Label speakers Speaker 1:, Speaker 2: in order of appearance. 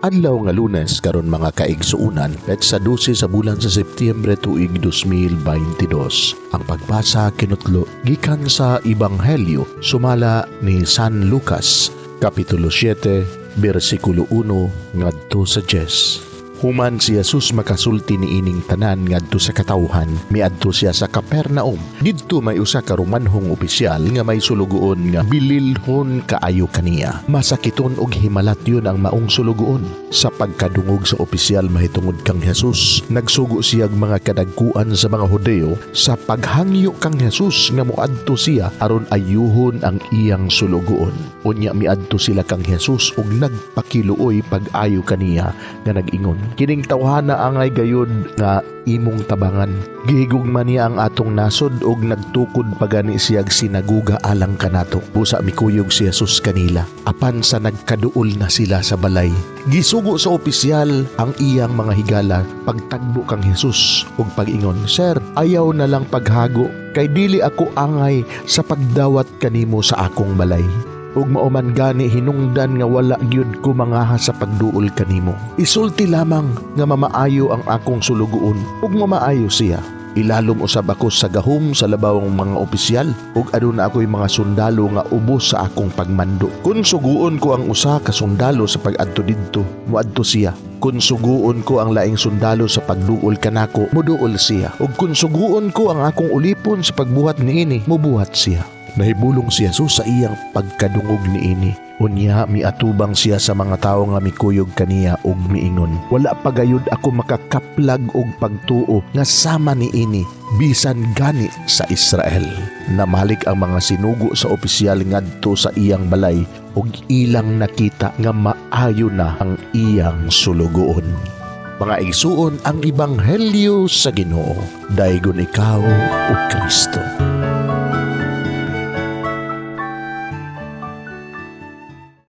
Speaker 1: Adlaw nga Lunes karon mga kaigsuunan sa 12 sa bulan sa Setyembre tuig 2022. Ang pagbasa kinutlo gikan sa Ebanghelyo sumala ni San Lucas, Kapitulo 7, versikulo 1 ngadto sa 10. Human si Jesus makasulti ni ining tanan ngadto sa katawhan, miadto siya sa Capernaum. Didto may usa ka Romanhong opisyal nga may sulugoon nga bililhon kaayo kaniya. Masakiton og himalat yun ang maong sulugoon. Sa pagkadungog sa opisyal mahitungod kang Jesus, nagsugo siyag mga kadagkuan sa mga Hudeo sa paghangyo kang Jesus nga moadto siya aron ayuhon ang iyang sulugoon. Unya miadto sila kang Jesus ug nagpakiluoy pag-ayo kaniya nga nag-ingon, kining tawhana angay gayud nga imong tabangan. Gihigugma niya ang atong nasod og nagtukod pagani siyag sinaguga alang kanato. Busa mikuyog si Jesus kanila. Apan sa nagkaduol na sila sa balay, gisugo sa opisyal ang iyang mga higala pagtagbo kang Jesus ug pag-ingon, "Sir, ayaw na lang paghago kay dili ako angay sa pagdawat kanimo sa akong balay. Ug mauman gani hinungdan nga wala gyud ko mangaha sa pagduol kanimo. Isulti lamang nga mamaayo ang akong sulugoon ug mamaayo siya. Ilalom usab ako sa gahom sa labawang mga opisyal ug aduna ako'y mga sundalo nga ubos sa akong pagmando. Kun suguon ko ang usa ka sundalo sa pag-adto didto, moadto siya. Kun suguon ko ang laing sundalo sa pagduol kanako, moduol siya. Ug kun suguon ko ang akong ulipon sa pagbuhat niini, mobuhat siya." Nahibulong si Jesus sa iyang pagkadungog niini. Unya miatubang siya sa mga tawo nga mikuyog kaniya ug miingon, "Wala pa gayud ako makakaplag og pagtuo nga sama niini bisan gani sa Israel." Namalik ang mga sinugo sa opisyal ngadto sa iyang balay ug ilang nakita nga maayo na ang iyang sulugoon. Mga igsuon, ang Ebanghelyo sa Ginoo. Daygon ikaw, o Kristo.